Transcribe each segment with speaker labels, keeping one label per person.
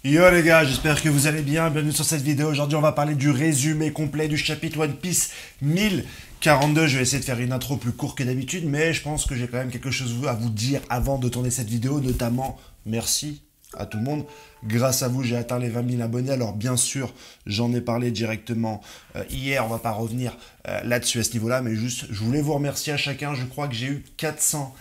Speaker 1: Yo les gars, j'espère que vous allez bien, bienvenue sur cette vidéo. Aujourd'hui on va parler du résumé complet du chapitre One Piece 1042. Je vais essayer de faire une intro plus courte que d'habitude, mais je pense que j'ai quand même quelque chose à vous dire avant de tourner cette vidéo, notamment merci à tout le monde. Grâce à vous, j'ai atteint les 20 000 abonnés. Alors bien sûr, j'en ai parlé directement hier, on va pas revenir là-dessus à ce niveau-là, mais juste, je voulais vous remercier à chacun. Je crois que j'ai eu 400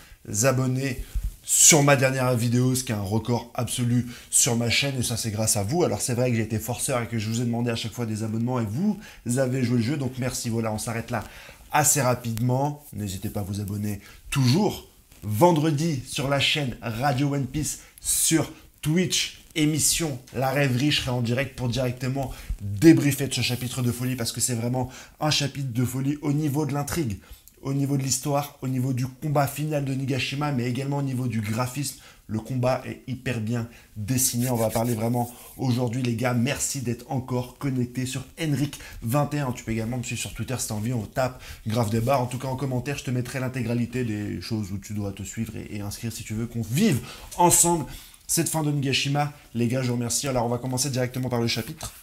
Speaker 1: abonnés sur ma dernière vidéo, ce qui est un record absolu sur ma chaîne, et ça c'est grâce à vous. Alors c'est vrai que j'ai été forceur et que je vous ai demandé à chaque fois des abonnements et vous avez joué le jeu, donc merci. Voilà, on s'arrête là assez rapidement. N'hésitez pas à vous abonner toujours. Vendredi sur la chaîne Radio One Piece sur Twitch, émission La Rêverie, je serai en direct pour directement débriefer de ce chapitre de folie, parce que c'est vraiment un chapitre de folie au niveau de l'intrigue, au niveau de l'histoire, au niveau du combat final de Nigashima, mais également au niveau du graphisme. Le combat est hyper bien dessiné. On va parler vraiment aujourd'hui, les gars. Merci d'être encore connectés sur Henrik21. Tu peux également me suivre sur Twitter si tu as envie. On tape Grave Débat. En tout cas, en commentaire, je te mettrai l'intégralité des choses où tu dois te suivre et inscrire si tu veux qu'on vive ensemble cette fin de Nigashima. Les gars, je vous remercie. Alors, on va commencer directement par le chapitre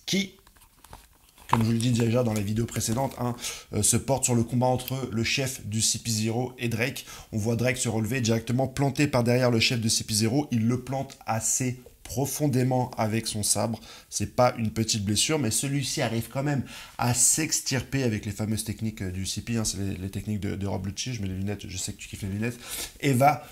Speaker 1: qui, comme je vous l'ai dit déjà dans la vidéo précédente, se porte sur le combat entre le chef du CP0 et Drake. On voit Drake se relever directement, planté par derrière le chef de CP0. Il le plante assez profondément avec son sabre. C'est pas une petite blessure, mais celui-ci arrive quand même à s'extirper avec les fameuses techniques du CP. C'est les techniques de Rob Lucci. Je mets les lunettes, je sais que tu kiffes les lunettes. Et va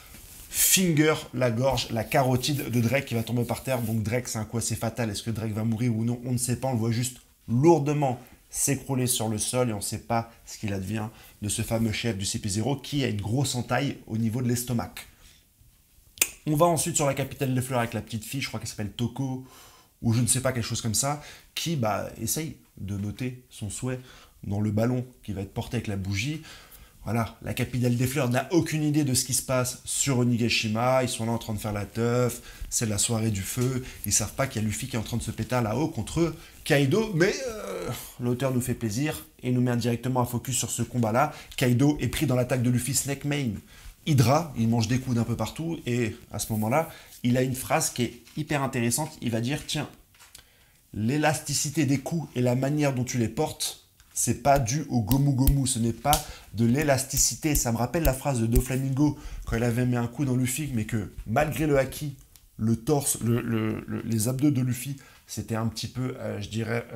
Speaker 1: finger la gorge, la carotide de Drake qui va tomber par terre. Donc Drake, c'est un coup assez fatal. Est-ce que Drake va mourir ou non? On ne sait pas, on le voit juste lourdement s'écrouler sur le sol et on ne sait pas ce qu'il advient de ce fameux chef du CP0 qui a une grosse entaille au niveau de l'estomac. On va ensuite sur la capitale des fleurs avec la petite fille, je crois qu'elle s'appelle Toko, ou je ne sais pas, quelque chose comme ça, qui essaye de noter son souhait dans le ballon qui va être porté avec la bougie. Voilà, la capitale des fleurs n'a aucune idée de ce qui se passe sur Onigashima. Ils sont là en train de faire la teuf, c'est la soirée du feu. Ils savent pas qu'il y a Luffy qui est en train de se péter là-haut contre Kaido, mais l'auteur nous fait plaisir et nous met directement un focus sur ce combat-là. Kaido est pris dans l'attaque de Luffy, Snake Mane, Hydra, il mange des coups d'un peu partout, et à ce moment-là, il a une phrase qui est hyper intéressante. Il va dire, tiens, l'élasticité des coups et la manière dont tu les portes, c'est pas dû au gomu gomu, ce n'est pas de l'élasticité. Ça me rappelle la phrase de Doflamingo quand il avait mis un coup dans Luffy, mais que malgré le haki, le torse, les abdos de Luffy, c'était un petit peu, je dirais,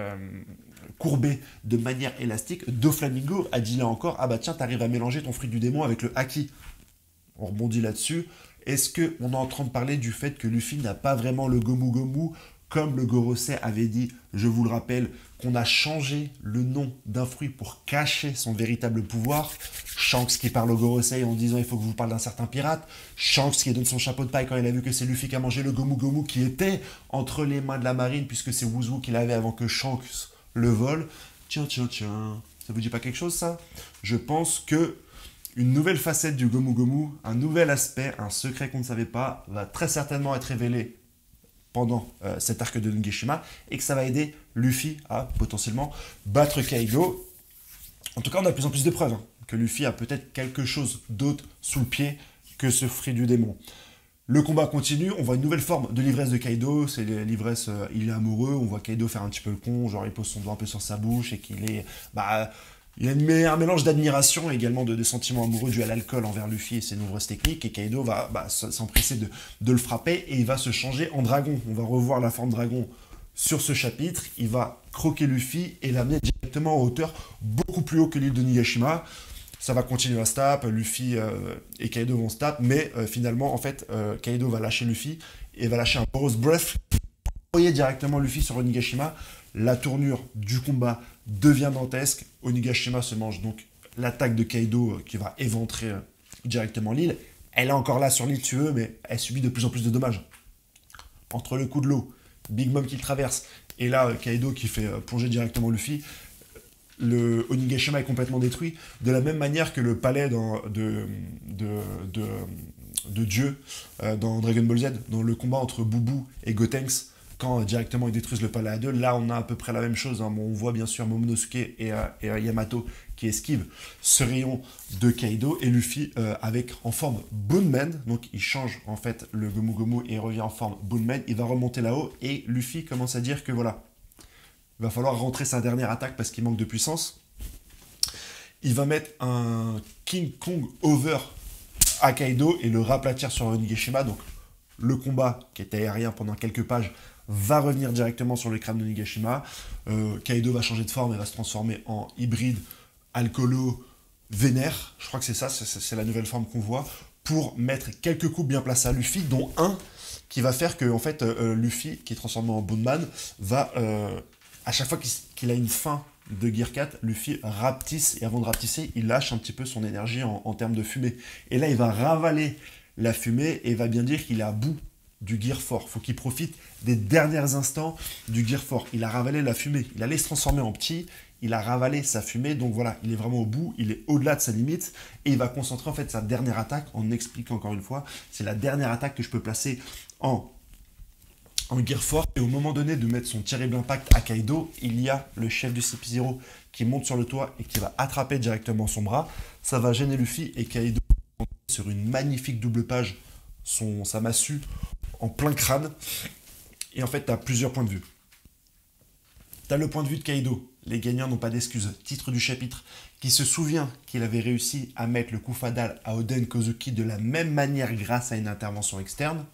Speaker 1: courbé de manière élastique. Doflamingo a dit là encore, ah bah tiens, t'arrives à mélanger ton fruit du démon avec le haki. On rebondit là-dessus. Est-ce qu'on est en train de parler du fait que Luffy n'a pas vraiment le gomu gomu, comme le Gorosei avait dit, je vous le rappelle, qu'on a changé le nom d'un fruit pour cacher son véritable pouvoir. Shanks qui parle au Gorosei en disant il faut que je vous parle d'un certain pirate. Shanks qui donne son chapeau de paille quand il a vu que c'est Luffy qui a mangé le Gomu Gomu qui était entre les mains de la marine, puisque c'est Wuzu qui l'avait avant que Shanks le vole. Tiens, tiens, tiens, ça vous dit pas quelque chose ça? Je pense que une nouvelle facette du Gomu Gomu, un nouvel aspect, un secret qu'on ne savait pas, va très certainement être révélé pendant cet arc de Nigashima, et que ça va aider Luffy à potentiellement battre Kaido. En tout cas, on a de plus en plus de preuves que Luffy a peut-être quelque chose d'autre sous le pied que ce fruit du démon. Le combat continue, on voit une nouvelle forme de l'ivresse de Kaido, c'est l'ivresse, il est amoureux, on voit Kaido faire un petit peu le con, genre il pose son doigt un peu sur sa bouche et qu'il est... il y a un mélange d'admiration et également de sentiments amoureux dus à l'alcool envers Luffy et ses nombreuses techniques. Et Kaido va s'empresser de le frapper et il va se changer en dragon. On va revoir la forme dragon sur ce chapitre. Il va croquer Luffy et l'amener directement en hauteur beaucoup plus haut que l'île de Nigashima. Ça va continuer à se taper. Luffy et Kaido vont se taper. Mais finalement, en fait, Kaido va lâcher Luffy et va lâcher un Boros Breath. Envoyer directement Luffy sur Onigashima. La tournure du combat devient dantesque. Onigashima se mange donc l'attaque de Kaido qui va éventrer directement l'île. Elle est encore là sur l'île, tu veux, mais elle subit de plus en plus de dommages. Entre le coup de l'eau, Big Mom qui le traverse, et là, Kaido qui fait plonger directement Luffy, le Onigashima est complètement détruit. De la même manière que le palais de Dieu dans Dragon Ball Z, dans le combat entre Boubou et Gotenks. quand directement ils détruisent le palais à deux. Là, on a à peu près la même chose. Hein. Bon, on voit bien sûr Momonosuke et Yamato qui esquivent ce rayon de Kaido et Luffy avec en forme Bunman. Donc, il change en fait le Gomu Gomu et il revient en forme Bunman. Il va remonter là-haut et Luffy commence à dire que voilà, il va falloir rentrer sa dernière attaque parce qu'il manque de puissance. Il va mettre un King Kong over à Kaido et le raplatir sur Onigashima. Donc, le combat qui était aérien pendant quelques pages va revenir directement sur le crâne de Nigashima. Kaido va changer de forme et va se transformer en hybride alcoolo vénère. Je crois que c'est ça, c'est la nouvelle forme qu'on voit, pour mettre quelques coups bien placés à Luffy, dont un qui va faire que en fait, Luffy, qui est transformé en Bunman, va, à chaque fois qu'il a une fin de Gear 4, Luffy rapetisse, et avant de rapetisser, il lâche un petit peu son énergie en termes de fumée. Et là, il va ravaler la fumée et va bien dire qu'il est à bout du Gear 4. Il faut qu'il profite des derniers instants du Gear 4. Il a ravalé la fumée. Il allait se transformer en petit. Il a ravalé sa fumée. Donc voilà, il est vraiment au bout. Il est au-delà de sa limite. Et il va concentrer en fait sa dernière attaque en expliquant encore une fois. C'est la dernière attaque que je peux placer en Gear 4. Et au moment donné de mettre son terrible impact à Kaido, il y a le chef du CP0 qui monte sur le toit et qui va attraper directement son bras. Ça va gêner Luffy et Kaido sur une magnifique double page sa massue en plein crâne. Et en fait, tu as plusieurs points de vue. Tu as le point de vue de Kaido. Les gagnants n'ont pas d'excuses. Titre du chapitre, qui se souvient qu'il avait réussi à mettre le coup fatal à Oden Kozuki de la même manière grâce à une intervention externe.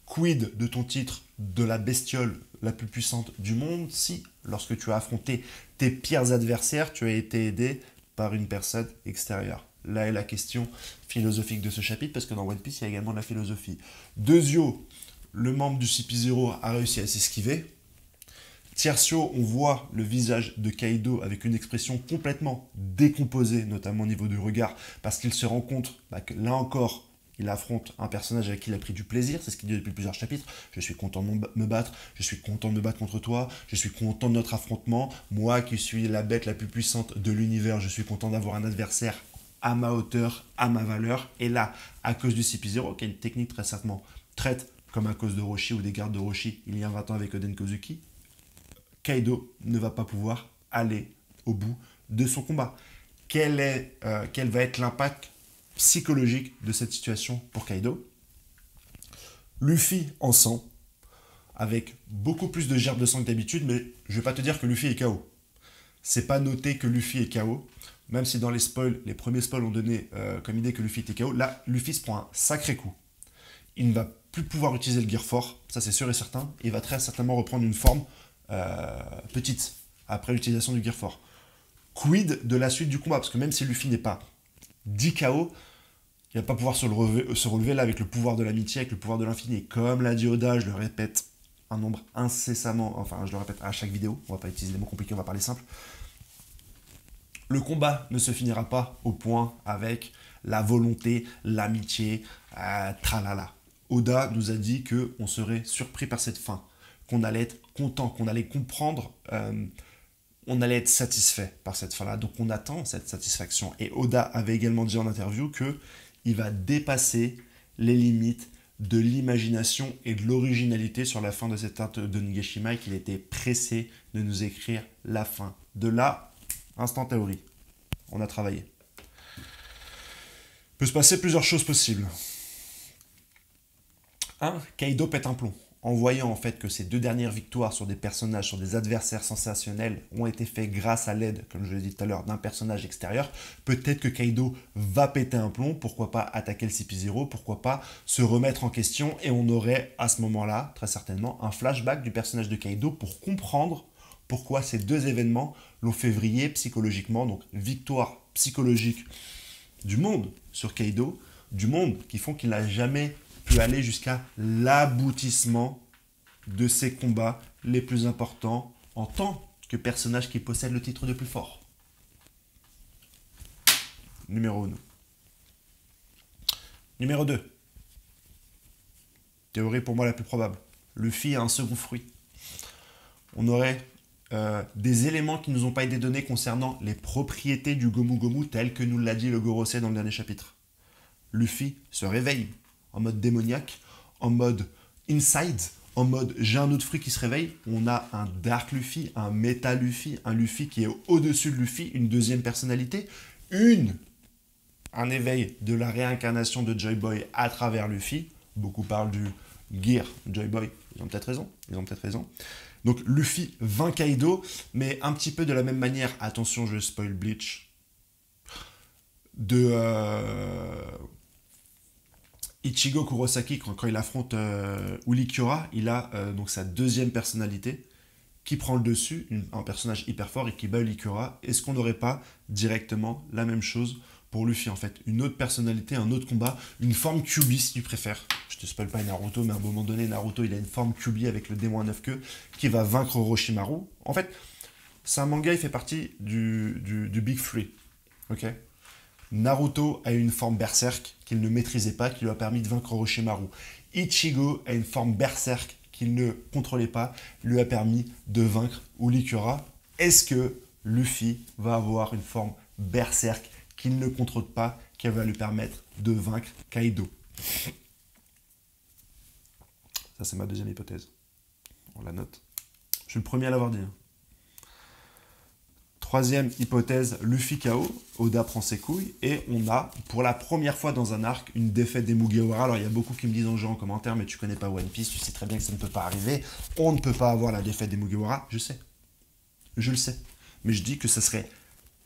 Speaker 1: Quid de ton titre de la bestiole la plus puissante du monde si, lorsque tu as affronté tes pires adversaires, tu as été aidé par une personne extérieure? Là est la question philosophique de ce chapitre, parce que dans One Piece, il y a également de la philosophie. Dezio, le membre du CP0, a réussi à s'esquiver. Tiercio, on voit le visage de Kaido avec une expression complètement décomposée, notamment au niveau du regard, parce qu'il se rend compte que là encore, il affronte un personnage avec qui il a pris du plaisir, c'est ce qu'il dit depuis plusieurs chapitres. Je suis content de me battre, je suis content de me battre contre toi, je suis content de notre affrontement. Moi qui suis la bête la plus puissante de l'univers, je suis content d'avoir un adversaire à ma hauteur, à ma valeur. Et là, à cause du CP0, qui est une technique très certainement traite comme à cause de Roshi ou des gardes de Roshi il y a 20 ans avec Oden Kozuki, Kaido ne va pas pouvoir aller au bout de son combat. Quel va être l'impact psychologique de cette situation pour Kaido? Luffy en sang, avec beaucoup plus de gerbes de sang que d'habitude, mais je ne vais pas te dire que Luffy est KO. C'est pas noté que Luffy est KO, même si dans les spoils, les premiers spoils ont donné comme idée que Luffy était KO. Là, Luffy se prend un sacré coup. Il ne va plus pouvoir utiliser le Gear 4, ça c'est sûr et certain. Il va très certainement reprendre une forme petite après l'utilisation du Gear 4. Quid de la suite du combat? Parce que même si Luffy n'est pas 10 KO, il ne va pas pouvoir se relever là avec le pouvoir de l'amitié, avec le pouvoir de l'infini. Comme l'a dit Oda, je le répète un nombre incessamment, enfin je le répète à chaque vidéo, on va pas utiliser des mots compliqués, on va parler simple. Le combat ne se finira pas au point avec la volonté, l'amitié, tralala. Oda nous a dit qu'on serait surpris par cette fin, qu'on allait être content, qu'on allait comprendre, on allait être satisfait par cette fin-là. Donc on attend cette satisfaction. Et Oda avait également dit en interview qu'il va dépasser les limites de l'imagination et de l'originalité sur la fin de cette arc de Nigashima et qu'il était pressé de nous écrire la fin. De là, instant théorie. On a travaillé. Il peut se passer plusieurs choses possibles. 1. Kaido pète un plomb. En voyant en fait que ces deux dernières victoires sur des personnages, sur des adversaires sensationnels ont été faites grâce à l'aide, comme je l'ai dit tout à l'heure, d'un personnage extérieur, peut-être que Kaido va péter un plomb, pourquoi pas attaquer le CP0, pourquoi pas se remettre en question, et on aurait à ce moment-là, très certainement, un flashback du personnage de Kaido pour comprendre pourquoi ces deux événements l'ont fait vriller psychologiquement, donc victoire psychologique du monde sur Kaido, du monde qui font qu'il n'a jamais pu aller jusqu'à l'aboutissement de ses combats les plus importants en tant que personnage qui possède le titre de plus fort. Numéro 1. Numéro 2. Théorie pour moi la plus probable. Luffy a un second fruit. On aurait des éléments qui ne nous ont pas été donnés concernant les propriétés du Gomu Gomu telles que nous l'a dit le Gorosei dans le dernier chapitre. Luffy se réveille en mode démoniaque, en mode inside, en mode j'ai un autre fruit qui se réveille, on a un Dark Luffy, un Meta Luffy, un Luffy qui est au-dessus de Luffy, une deuxième personnalité, un éveil de la réincarnation de Joy Boy à travers Luffy. Beaucoup parlent du Gear Joy Boy, ils ont peut-être raison. Donc Luffy vainc Kaido, mais un petit peu de la même manière, attention je spoil Bleach, de Ichigo Kurosaki, quand il affronte Uli Kyora, il a donc sa deuxième personnalité qui prend le dessus, un personnage hyper fort et qui bat Uli Kyora. Est-ce qu'on n'aurait pas directement la même chose pour Luffy en fait? Une autre personnalité, un autre combat, une forme QB si tu préfères. Je te spoil pas Naruto, mais à un moment donné, Naruto il a une forme QB avec le démon à 9 queues qui va vaincre Orochimaru. En fait, c'est un manga, il fait partie du Big Three. Ok? Naruto a une forme berserk qu'il ne maîtrisait pas, qui lui a permis de vaincre Orochimaru. Ichigo a une forme berserk qu'il ne contrôlait pas, lui a permis de vaincre Uli Kyora. Est-ce que Luffy va avoir une forme berserk qu'il ne contrôle pas, qui va lui permettre de vaincre Kaido? Ça, c'est ma deuxième hypothèse. On la note. Je suis le premier à l'avoir dit. Troisième hypothèse, Luffy KO, Oda prend ses couilles, et on a, pour la première fois dans un arc, une défaite des Mugiwara. Alors il y a beaucoup qui me disent en commentaire, mais tu connais pas One Piece, tu sais très bien que ça ne peut pas arriver, on ne peut pas avoir la défaite des Mugiwara, je sais, je le sais, mais je dis que ça serait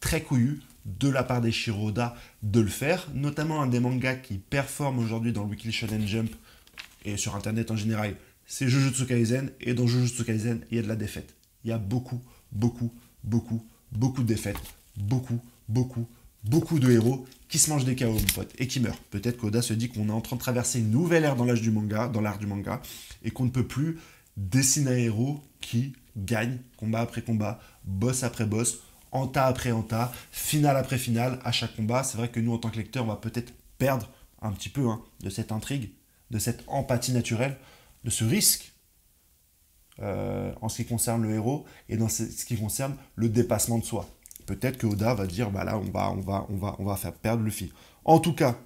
Speaker 1: très couillu de la part des Oda de le faire, notamment un des mangas qui performe aujourd'hui dans le Weekly Shonen Jump, et sur internet en général, c'est Jujutsu Kaisen, et dans Jujutsu Kaisen, il y a de la défaite. Il y a beaucoup de défaites, beaucoup de héros qui se mangent des KO, mon pote, et qui meurent. Peut-être qu'Oda se dit qu'on est en train de traverser une nouvelle ère dans l'art du manga, et qu'on ne peut plus dessiner un héros qui gagne combat après combat, boss après boss, enta après enta, finale après finale, à chaque combat. C'est vrai que nous, en tant que lecteurs, on va peut-être perdre un petit peu de cette intrigue, de cette empathie naturelle, de ce risque en ce qui concerne le héros et dans ce qui concerne le dépassement de soi. Peut-être que Oda va dire, bah là, on va faire perdre Luffy. En tout cas,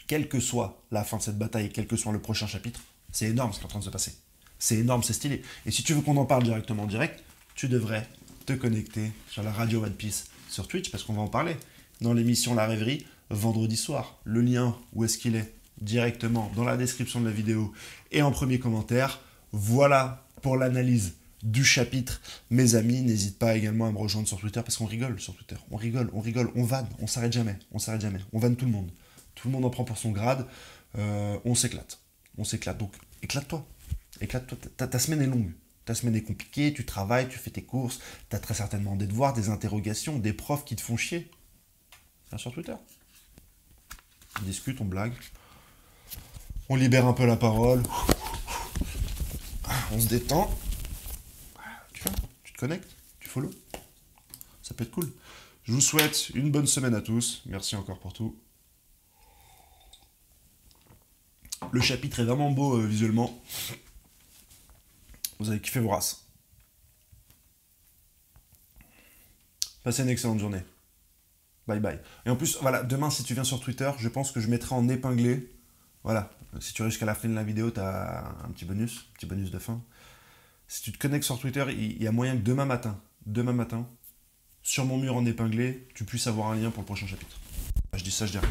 Speaker 1: quelle que soit la fin de cette bataille et quel que soit le prochain chapitre, c'est énorme ce qui est en train de se passer. C'est énorme, c'est stylé. Et si tu veux qu'on en parle directement en direct, tu devrais te connecter sur la radio One Piece sur Twitch, parce qu'on va en parler. Dans l'émission La Rêverie, vendredi soir. Le lien, où est-ce qu'il est? Directement dans la description de la vidéo et en premier commentaire. Voilà pour l'analyse du chapitre. Mes amis, n'hésite pas également à me rejoindre sur Twitter, parce qu'on rigole sur Twitter. On rigole, on vanne, on s'arrête jamais. On vanne tout le monde. Tout le monde en prend pour son grade. On s'éclate. Donc, éclate-toi. Ta semaine est longue. Ta semaine est compliquée, tu travailles, tu fais tes courses, tu as très certainement des devoirs, des interrogations, des profs qui te font chier. Viens sur Twitter. On discute, on blague. On libère un peu la parole. On se détend. Tu vois, tu te connectes, tu follow. Ça peut être cool. Je vous souhaite une bonne semaine à tous. Merci encore pour tout. Le chapitre est vraiment beau visuellement. Vous avez kiffé vos races. Passez une excellente journée. Bye bye. Et en plus, voilà, demain, si tu viens sur Twitter, je pense que je mettrai en épinglé. Voilà, si tu restes jusqu'à la fin de la vidéo, tu as un petit bonus de fin. Si tu te connectes sur Twitter, il y a moyen que demain matin, sur mon mur en épinglé, tu puisses avoir un lien pour le prochain chapitre. Je dis ça, je dis rien.